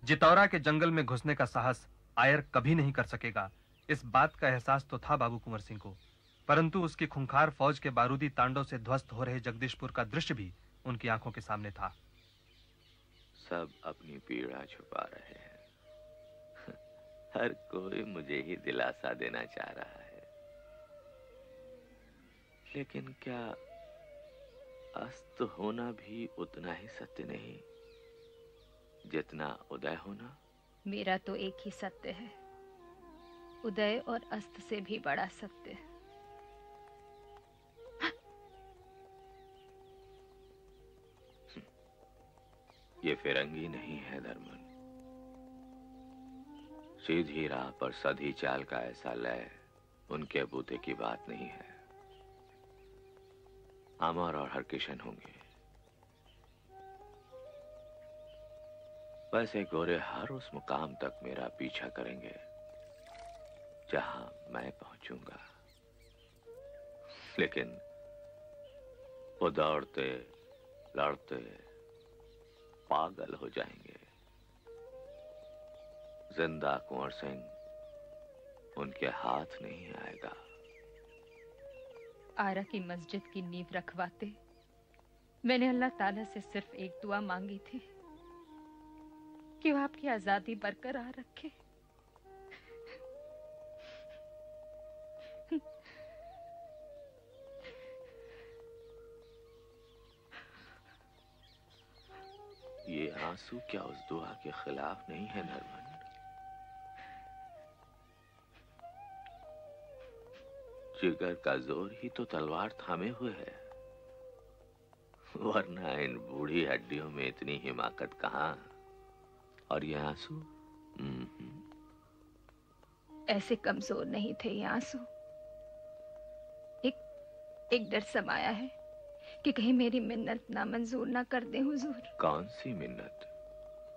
जितौरा के जंगल में घुसने का साहस आयर कभी नहीं कर सकेगा, इस बात का एहसास तो था बाबू कुंवर सिंह को, परंतु उसकी खूंखार फौज के बारूदी तांडव से ध्वस्त हो रहे जगदीशपुर का दृश्य भी उनकी आंखों के सामने था। सब अपनी पीड़ा छुपा रहे हैं। हर कोई मुझे ही दिलासा देना चाह रहा है, लेकिन क्या अस्त होना भी उतना ही सत्य नहीं जितना उदय होना? मेरा तो एक ही सत्य है, उदय और अस्त से भी बड़ा सत्य। ये फिरंगी नहीं है धर्मन। सीधी राह पर सधी चाल का ऐसा लय उनके बूते की बात नहीं है। अमर और हरकिशन होंगे। वैसे गोरे हर उस मुकाम तक मेरा पीछा करेंगे जहां मैं पहुंचूंगा, लेकिन वो दौड़ते लड़ते पागल हो जाएंगे। जिंदा कुंवर सिंह उनके हाथ नहीं आएगा। आरा की मस्जिद की नींव रखवाते मैंने अल्लाह ताला से सिर्फ एक दुआ मांगी थी कि वो आपकी आजादी बरकरार रखे। ये आंसू क्या उस दुआ के खिलाफ नहीं है नरमन? जिगर का जोर ही तो तलवार थामे हुए है, वरना इन बूढ़ी हड्डियों में इतनी हिमाकत कहां? और ये आंसू ऐसे कमजोर नहीं थे ये आंसू। एक डर समाया है कि कहीं मेरी मिन्नत नामंजूर ना कर दें हुजूर। कौन सी मिन्नत?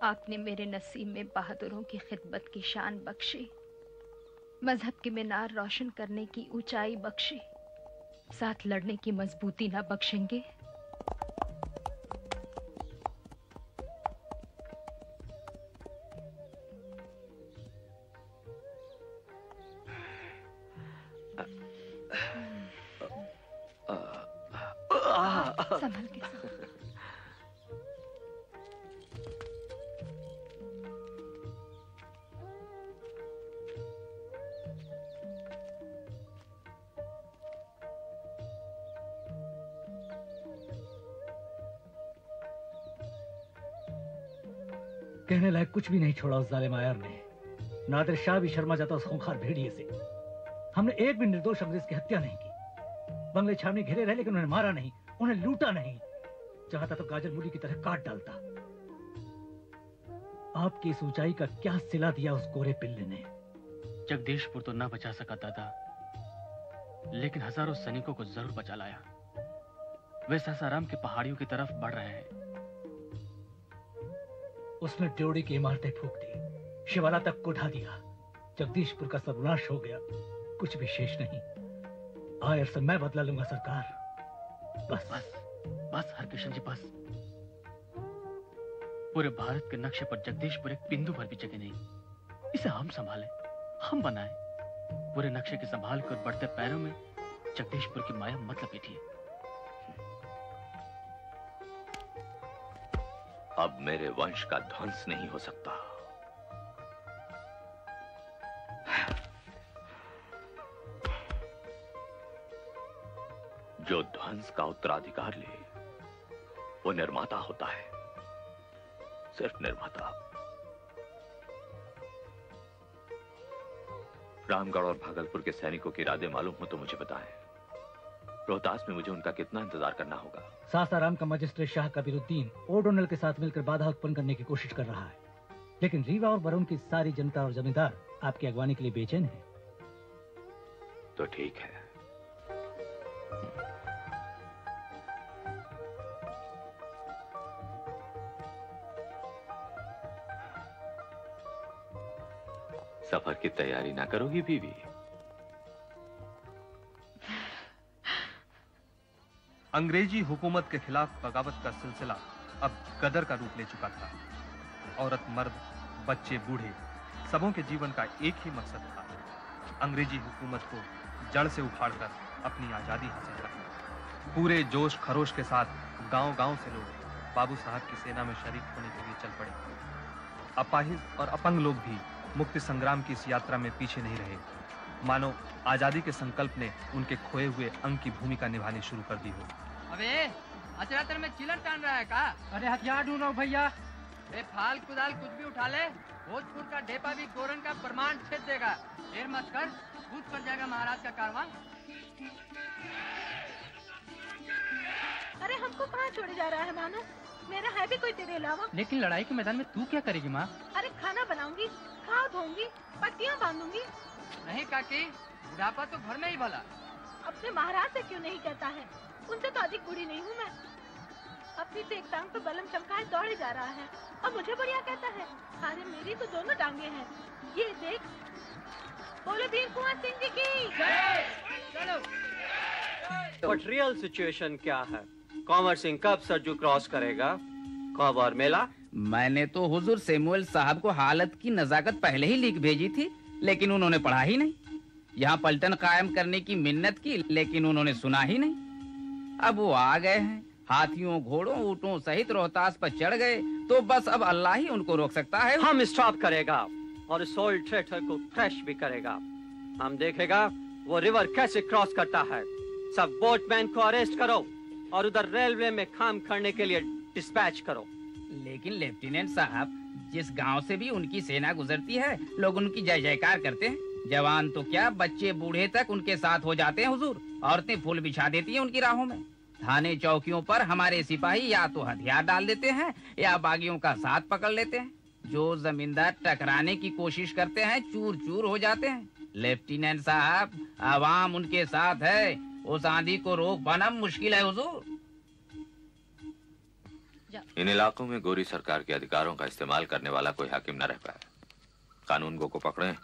आपने मेरे नसीब में बहादुरों की खिदमत की शान बख्शी, मजहब की मीनार रोशन करने की ऊंचाई बख्शी, साथ लड़ने की मजबूती ना बख्शेंगे? संभल के कहने लायक कुछ भी नहीं छोड़ा उस जालिम आयर ने। नादिर शाह भी शर्मा जाता उस खूंखार भेड़िए से। हमने एक भी निर्दोष अंग्रेज की हत्या नहीं की। बंगले छावनी घिरे रहे लेकिन उन्हें मारा नहीं, उन्हें लूटा नहीं। चाहता तो गाजर मूली की तरह काट डालता। आपकी इस ऊंचाई का क्या सिला दिया उस गोरे पिल्ले ने? जगदीशपुर तो ना बचा सका दादा, लेकिन हजारों सैनिकों को जरूर बचा लाया। वे सासाराम की पहाड़ियों की तरफ बढ़ रहे हैं। उसने ड्योढ़ी की इमारतें फूंक दी, शिवाला तक को ढा दिया। जगदीशपुर का सर्वनाश हो गया, कुछ भी शेष नहीं। आयर से मैं बदला लूंगा सरकार। बस बस बस हरकिशन जी बस। पूरे भारत के नक्शे पर जगदीशपुर एक बिंदु भर भी जगह नहीं। इसे हम संभालें, हम बनाएं। पूरे नक्शे के संभाल कर बढ़ते पैरों में जगदीशपुर की माया मत लपेटिए। अब मेरे वंश का ध्वंस नहीं हो सकता। जो ध्वंस का उत्तराधिकार ले वो निर्माता होता है, सिर्फ निर्माता। रामगढ़ और भागलपुर के सैनिकों के इरादे मालूम हो तो मुझे बताएं। रोहतास में मुझे उनका कितना इंतजार करना होगा? सासाराम का मजिस्ट्रेट शाह कबीरुद्दीन ओडोनल के साथ मिलकर बाधा उत्पन्न करने की कोशिश कर रहा है, लेकिन रीवा और बरौन की सारी जनता और जमींदार आपकी अगवानी के लिए बेचैन है। तो ठीक है। सफर की तैयारी ना करोगी बीवी? अंग्रेजी हुकूमत के खिलाफ बगावत का सिलसिला अब गदर का रूप ले चुका था। औरत मर्द बच्चे बूढ़े सबों के जीवन का एक ही मकसद था, अंग्रेजी हुकूमत को जड़ से उखाड़कर अपनी आजादी हासिल करना। पूरे जोश खरोश के साथ गांव-गांव से लोग बाबू साहब की सेना में शरीक होने के लिए चल पड़े। अपाहिज और अपंग लोग भी मुक्ति संग्राम की इस यात्रा में पीछे नहीं रहे, मानो आजादी के संकल्प ने उनके खोए हुए अंग की भूमिका निभानी शुरू कर दी हो। अबे अचरातर में चिलर टान रहा है का? अरे हथियार ढूंढ रहा हूँ भैया। ए फाल कुदाल कुछ भी उठा ले, भोजपुर का ढेपा भी गोरन का प्रमाण छेद देगा। देर मत कर, कूद कर जाएगा महाराज का कारवां। अरे हमको कहाँ छोड़े जा रहा है मानो? मेरा है भी कोई तेरे अलावा? लेकिन लड़ाई के मैदान में तू क्या करेगी माँ? अरे खाना बनाऊंगी, खाओ धोऊंगी, पट्टियाँ बांधूंगी। नहीं काकी, बुढ़ापा तो घर में ही भला। अपने महाराज से क्यों नहीं कहता है? उनसे तो अधिक बूढ़ी नहीं हूँ मैं। अपनी तो एक टांग पे बलम चमकाए दौड़े जा रहा है और मुझे बढ़िया कहता है। अरे मेरी तो दोनों टांगे हैं, ये देख। बोलो वीर कुंवर सिंह जी की जय। चलो। बट रियल सिचुएशन क्या है? कंवर सिंह कब सरजू क्रॉस करेगा? कब और मेला? मैंने तो हुजूर सैमुअल साहब को हालत की नजाकत पहले ही लिख भेजी थी, लेकिन उन्होंने पढ़ा ही नहीं। यहाँ पलटन कायम करने की मिन्नत की, लेकिन उन्होंने सुना ही नहीं। अब वो आ गए हैं, हाथियों घोड़ों ऊँटों सहित रोहतास पर चढ़ गए, तो बस अब अल्लाह ही उनको रोक सकता है। हम स्टॉप करेगा और इस ओल्ड ट्रेटर को क्रश भी करेगा। हम देखेगा वो रिवर कैसे क्रॉस करता है। सब बोटमैन को अरेस्ट करो और उधर रेलवे में काम करने के लिए डिस्पैच करो। लेकिन लेफ्टिनेंट साहब, जिस गांव से भी उनकी सेना गुजरती है, लोग उनकी जय जयकार करते हैं। जवान तो क्या, बच्चे बूढ़े तक उनके साथ हो जाते हैं हुजूर। औरतें फूल बिछा देती हैं उनकी राहों में। थाने चौकियों पर हमारे सिपाही या तो हथियार डाल देते हैं या बागियों का साथ पकड़ लेते हैं। जो जमींदार टकराने की कोशिश करते हैं, चूर चूर हो जाते हैं। लेफ्टिनेंट साहब, आवाम उनके साथ है, उस आंधी को रोक पाना मुश्किल है हुजूर। इन इलाकों में गोरी सरकार के अधिकारों का इस्तेमाल करने वाला कोई हाकिम न रह पाए। कानून को पकड़ें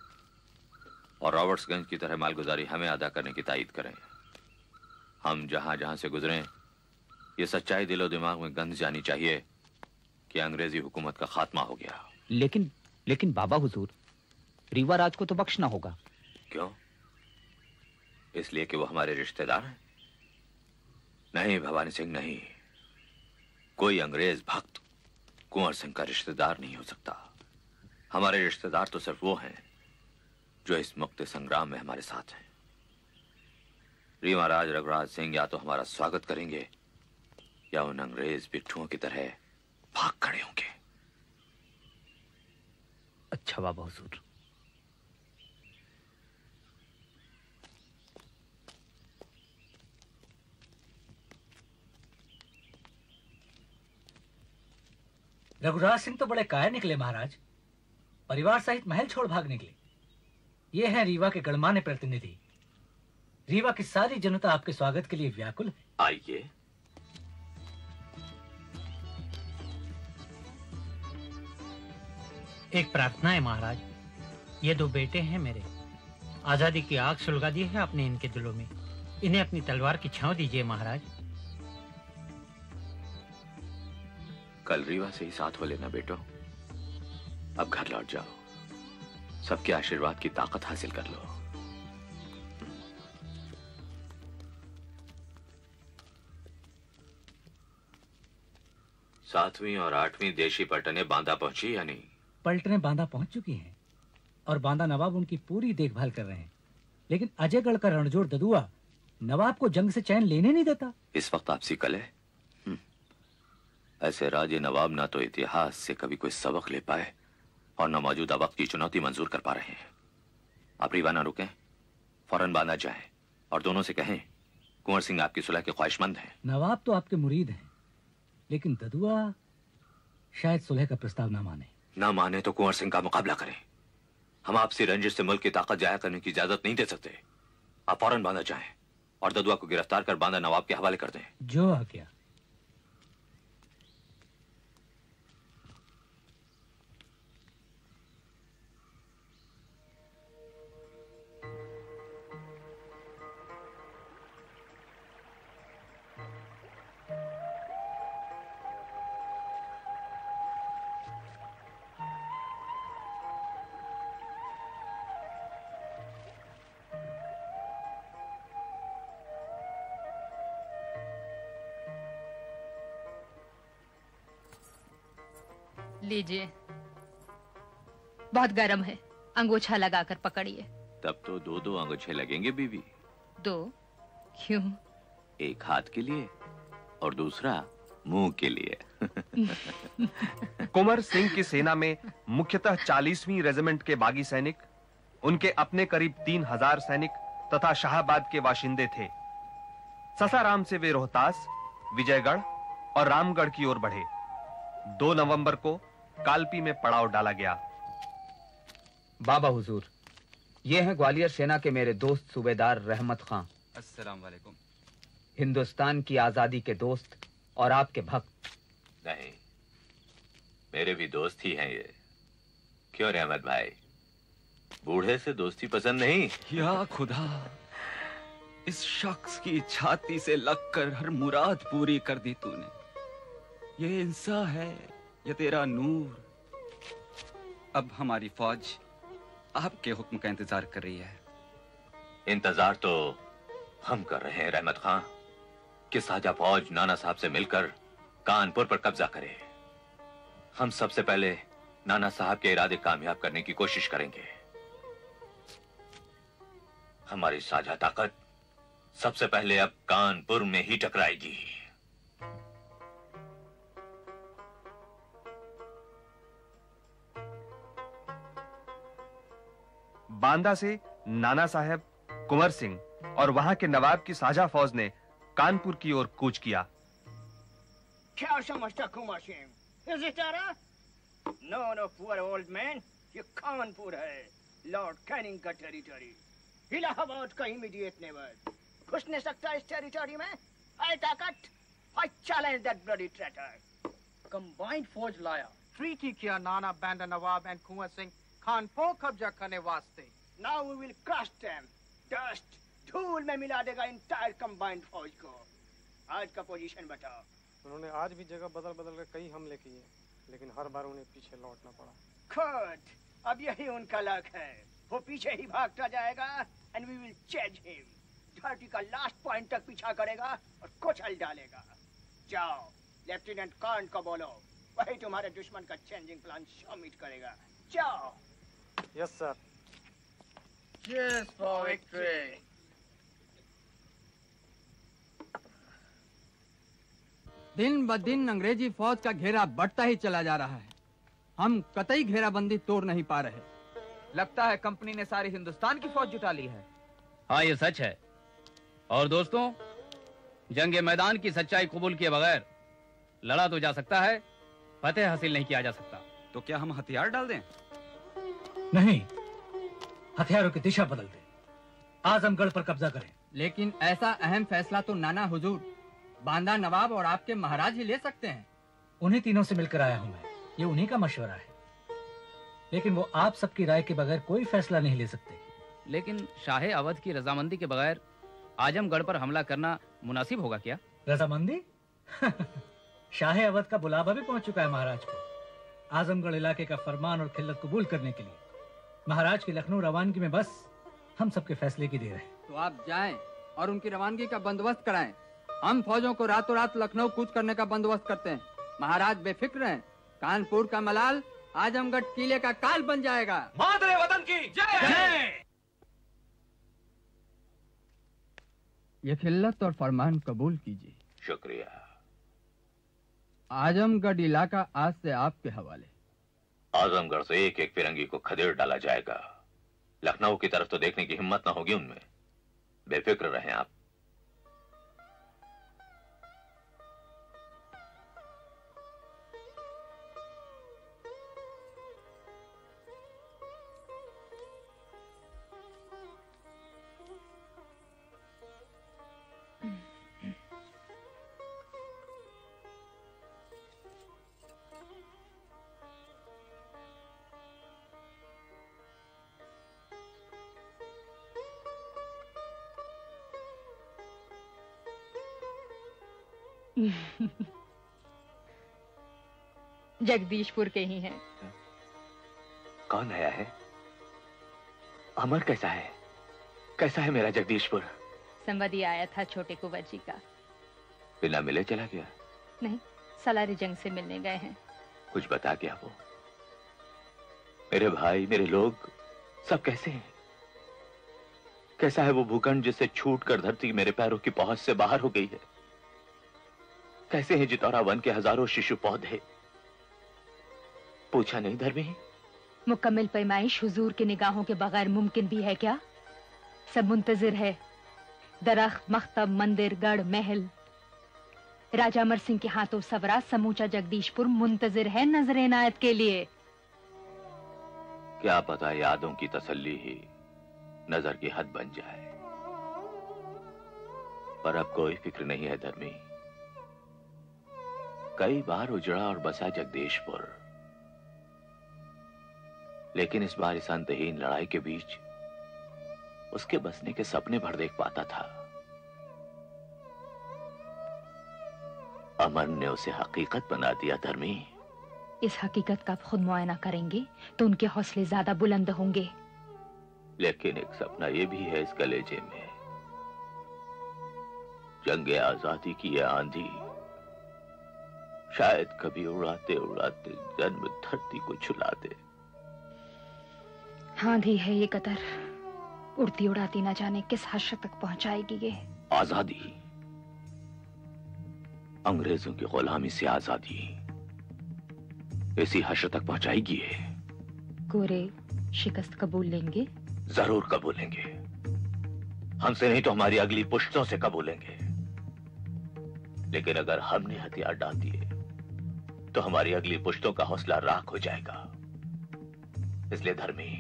और रॉबर्ट्सगंज की तरह मालगुजारी हमें अदा करने की तायीद करें। हम जहां जहां से गुजरें, ये सच्चाई दिलो दिमाग में गंध जानी चाहिए कि अंग्रेजी हुकूमत का खात्मा हो गया। लेकिन बाबा हुजूर, रीवा राज को तो बख्शना होगा। क्यों? इसलिए कि वो हमारे रिश्तेदार हैं? नहीं भवानी सिंह, नहीं। कोई अंग्रेज भक्त कुंवर सिंह का रिश्तेदार नहीं हो सकता। हमारे रिश्तेदार तो सिर्फ वो हैं जो इस मुक्ति संग्राम में हमारे साथ हैं। रीवा राज रघुराज सिंह या तो हमारा स्वागत करेंगे या उन अंग्रेज पिट्ठुओं की तरह भाग खड़े होंगे। अच्छा बाबा हुजूर। रघुराज सिंह तो बड़े कायर निकले महाराज, परिवार सहित महल छोड़ भाग निकले। ये हैं रीवा के गणमान्य प्रतिनिधि। रीवा की सारी जनता आपके स्वागत के लिए व्याकुल है। आइए। एक प्रार्थना है महाराज। ये दो बेटे हैं मेरे, आजादी की आग सुलगा दी है आपने इनके दिलों में। इन्हें अपनी तलवार की छांव दीजिए महाराज। कल रीवा से ही साथ हो लेना बेटो। अब घर लौट जाओ, सबके आशीर्वाद की ताकत हासिल कर लो। सातवीं और आठवीं देशी पलटनें बांदा पहुंची या नहीं? पलटनें बांदा पहुंच चुकी हैं और बांदा नवाब उनकी पूरी देखभाल कर रहे हैं। लेकिन अजयगढ़ का रणजोड़ ददुआ नवाब को जंग से चैन लेने नहीं देता। इस वक्त आपसी कल है। ऐसे राजे नवाब ना तो इतिहास से कभी कोई सबक ले पाए और न मौजूदा वक्त की चुनौती मंजूर कर पा रहे हैं। आप रीवा ना रुकें, फौरन बांदा जाएं और दोनों से कहें कुंवर सिंह आपकी सुलह के ख्वाहिशमंद हैं। नवाब तो आपके मुरीद हैं, लेकिन ददुआ शायद सुलह का प्रस्ताव ना माने। ना माने तो कुंवर सिंह का मुकाबला करें। हम आपसी रंजिश से मुल्क की ताकत जाया करने की इजाजत नहीं दे सकते। आप फौरन बांदा जाएं और ददुआ को गिरफ्तार कर बांदा नवाब के हवाले कर दें। जो आ गया। लीजिए, बहुत गर्म है, अंगूछा लगाकर पकड़िए। तब तो दो दो अंगूछे लगेंगे बीवी। दो? क्यों? एक हाथ के लिए और दूसरा मुंह के लिए। कुंवर सिंह की सेना में मुख्यतः 40वीं रेजिमेंट के बागी सैनिक, उनके अपने करीब 3000 सैनिक तथा शाहाबाद के बाशिंदे थे। ससाराम से वे रोहतास, विजयगढ़ और रामगढ़ की ओर बढ़े। 2 नवंबर को कालपी में पड़ाव डाला गया। बाबा हुजूर, ये हैं ग्वालियर सेना के मेरे दोस्त सूबेदार रहमत खां। अस्सलाम वालेकुम। हिंदुस्तान की आजादी के दोस्त और आपके भक्त। नहीं, मेरे भी दोस्त ही हैं ये। क्यों रहमत भाई, बूढ़े से दोस्ती पसंद नहीं? या खुदा, इस शख्स की छाती से लगकर हर मुराद पूरी कर दी तूने। ये इंसान है या तेरा नूर। अब हमारी फौज आपके हुक्म का इंतजार कर रही है। इंतजार तो हम कर रहे हैं रहमत खां कि साजा फौज नाना साहब से मिलकर कानपुर पर कब्जा करे। हम सबसे पहले नाना साहब के इरादे कामयाब करने की कोशिश करेंगे। हमारी साझा ताकत सबसे पहले अब कानपुर में ही टकराएगी। बांदा से नाना साहब, कुंवर सिंह और वहां के नवाब की साझा फौज ने कानपुर की ओर कूच किया। क्या समझता Kunwar Singh? Is it terror? No, no, poor old man. ये कानपुर है, लॉर्ड कैनिंग का टेरिटरी। इलाहाबाद का इमीडिएट नेबर। घुस नहीं सकता इस टेरिटरी में? I ताकत? I challenge that bloody traitor. Combined फौज लाया, ट्रीटी किया नाना बैंडा नवाब एंड कुंवर सिंह कानपुर कब्जा करने वास्ते। Now we will crush them. Dust, धूल में मिला देगा इंटायर कंबाइंड फौज को। आज का पोजीशन बताओ। उन्होंने आज भी जगह बदल बदल कर कई हमले किए, लेकिन हर बार उन्हें पीछे लौटना पड़ा। खुद अब यही उनका लक है, वो पीछे ही भागता जाएगा and we will chase him. धरती का लास्ट पॉइंट तक पीछा करेगा और कुचल डालेगा। जाओ लेफ्टिनेंट कर्न को बोलो, वही तुम्हारे दुश्मन का चेंजिंग प्लान सबमिट करेगा। जाओ। Yes sir. Cheers for victory. दिन ब दिन अंग्रेजी फौज का घेरा बढ़ता ही चला जा रहा है। हम कतई घेराबंदी तोड़ नहीं पा रहे। लगता है कंपनी ने सारी हिंदुस्तान की फौज जुटा ली है। हाँ, ये सच है। और दोस्तों, जंग मैदान की सच्चाई कबूल किए बगैर लड़ा तो जा सकता है, फतेह हासिल नहीं किया जा सकता। तो क्या हम हथियार डाल दें? नहीं, हथियारों की दिशा बदल दें, आजमगढ़ पर कब्जा करें। लेकिन ऐसा अहम फैसला तो नाना हुजूर, बांदा नवाब और आपके महाराज ही ले सकते हैं। उन्हीं तीनों से मिलकर आया हूं मैं, ये उन्हीं का मशवरा है। लेकिन वो आप सबकी राय के बगैर कोई फैसला नहीं ले सकते। लेकिन शाह अवध की रजामंदी के बगैर आजमगढ़ पर हमला करना मुनासिब होगा क्या? रजामंदी? शाह अवध का बुलावा भी पहुंच चुका है महाराज को, आजमगढ़ इलाके का फरमान और खिल्लत कबूल करने के लिए। महाराज की लखनऊ रवानगी में बस हम सबके फैसले की देर है। तो आप जाएं और उनकी रवानगी का बंदोबस्त कराएं। हम फौजों को रातों रात लखनऊ कूच करने का बंदोबस्त करते हैं। महाराज बेफिक्र हैं, कानपुर का मलाल आजमगढ़ किले का काल बन जाएगा। मादरे वतन की जय। ये खिल्लत और फरमान कबूल कीजिए। शुक्रिया। आजमगढ़ इलाका आज से आपके हवाले। आजमगढ़ से एक एक फिरंगी को खदेड़ डाला जाएगा। लखनऊ की तरफ तो देखने की हिम्मत ना होगी उनमें। बेफिक्र रहें आप। जगदीशपुर के ही हैं। कौन आया है? अमर कैसा है? कैसा है मेरा जगदीशपुर? संवादी आया था छोटे कुंवर जी का। बिना मिले चला गया? नहीं, सलारी जंग से मिलने गए हैं। कुछ बता गया वो? मेरे भाई, मेरे लोग सब कैसे हैं? कैसा है वो भूखंड जिससे छूटकर धरती मेरे पैरों की पहुंच से बाहर हो गई है? कैसे हैं जितौरा वन के हजारों शिशु पौधे? पूछा नहीं धर्मी? मुकम्मल पैमाइश हुजूर की निगाहों के बगैर मुमकिन भी है क्या? सब मुंतजिर है। दरख्त, मख्तब, मंदिर, गढ़, महल। राजा अमर सिंह के हाथों सवरा समूचा जगदीशपुर मुंतजिर है नजर इनायत के लिए। क्या पता यादों की तसल्ली ही नजर की हद बन जाए। पर अब कोई फिक्र नहीं है धर्मी। कई बार उजड़ा और बसा जगदीशपुर, लेकिन इस बार इस अंतहीन लड़ाई के बीच उसके बसने के सपने भर देख पाता था। अमन ने उसे हकीकत बना दिया धर्मी। इस हकीकत का आप खुद मुआयना करेंगे तो उनके हौसले ज्यादा बुलंद होंगे। लेकिन एक सपना ये भी है इस कलेजे में, जंगे आजादी की ये आंधी शायद कभी उड़ाते उड़ाते जन्म धरती को छुला दे। आंधी है ये कदर, उड़ती उड़ाती ना जाने किस हद तक पहुंचाएगी ये। आजादी, अंग्रेजों की गुलामी से आजादी इसी हद तक पहुंचाएगी ये। गोरे शिकस्त कबूल लेंगे? जरूर कबूलेंगे। हमसे नहीं तो हमारी अगली पुश्तों से कबूलेंगे। लेकिन अगर हमने हथियार डाल दिए तो हमारी अगली पुश्तों का हौसला राख हो जाएगा। इसलिए धर्मी,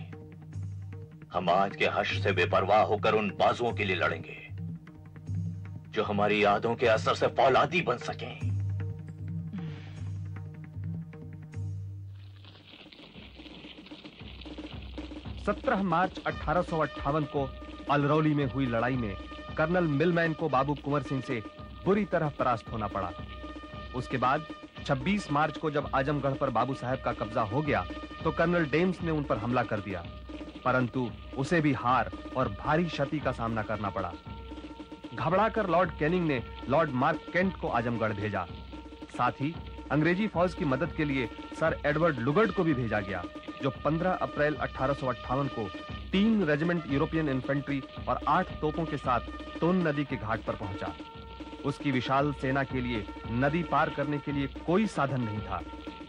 हम आज के हश्र से बेपरवाह होकर उन बाजुओं के लिए लड़ेंगे जो हमारी यादों के असर से फौलादी बन सकें। 17 मार्च 1858 को अलरौली में हुई लड़ाई में कर्नल मिलमैन को बाबू कुंवर सिंह से बुरी तरह परास्त होना पड़ा। उसके बाद 26 मार्च को जब आजमगढ़ पर बाबू साहब का कब्जा हो गया तो कर्नल डेम्स ने उन पर हमला कर दिया, परंतु उसे भी हार और भारी क्षति का सामना करना पड़ा। घबराकर लॉर्ड कैनिंग ने लॉर्ड मार्क केंट को आजमगढ़ भेजा। साथ ही अंग्रेजी फौज की मदद के लिए सर एडवर्ड लुगर्ड को भी भेजा गया, जो 15 अप्रैल 1858 को 3 रेजिमेंट यूरोपियन इन्फेंट्री और 8 तोपों के साथ टोन नदी के घाट पर पहुंचा। उसकी विशाल सेना के लिए नदी पार करने के लिए कोई साधन नहीं था,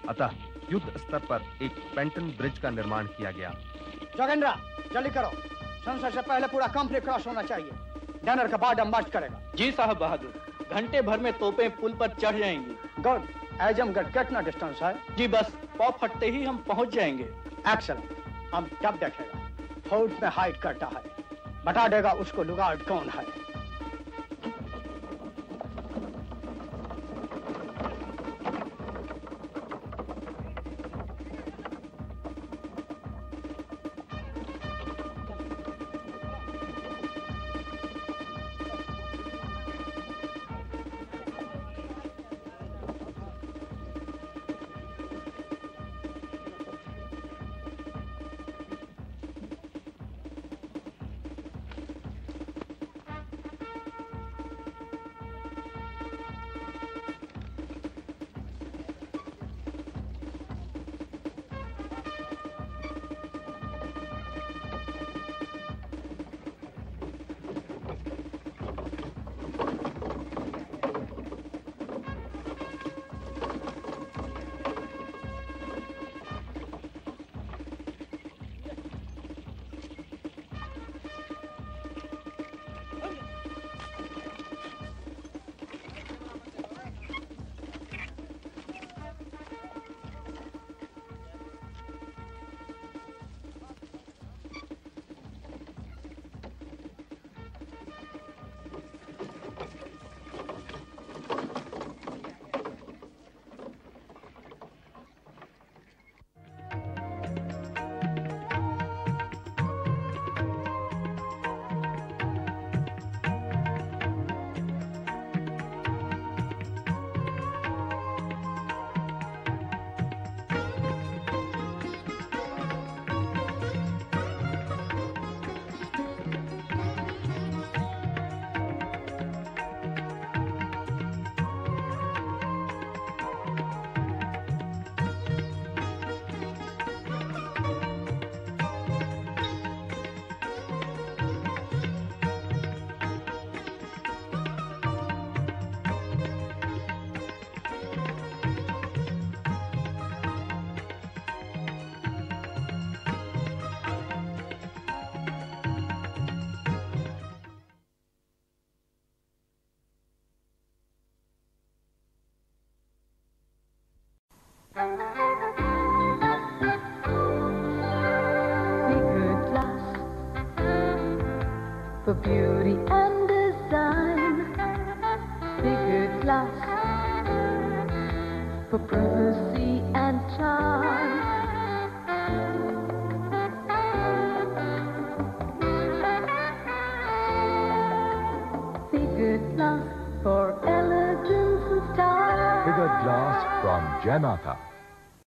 अतः युद्ध स्तर पर एक पेंटन ब्रिज का निर्माण किया गया। जोगेंद्रा, जल्दी करो, सनसेट से पहले पूरा कंपनी क्रॉस होना चाहिए। डनर का बाद मार्च करेगा। जी साहब बहादुर, घंटे भर में तोपें पुल पर चढ़ जाएंगी। गुड। आजमगढ़ कितना डिस्टेंस है? जी बस पौ फटते ही हम पहुंच जाएंगे। एक्सीलेंट। हम तब देखेगा फोर्ट में हाइड करता है, बता देगा उसको लुगार्ड कौन है। for beauty and design. Figured glass for privacy and charm. Figured glass for elegance and style. Figured glass from Gemata.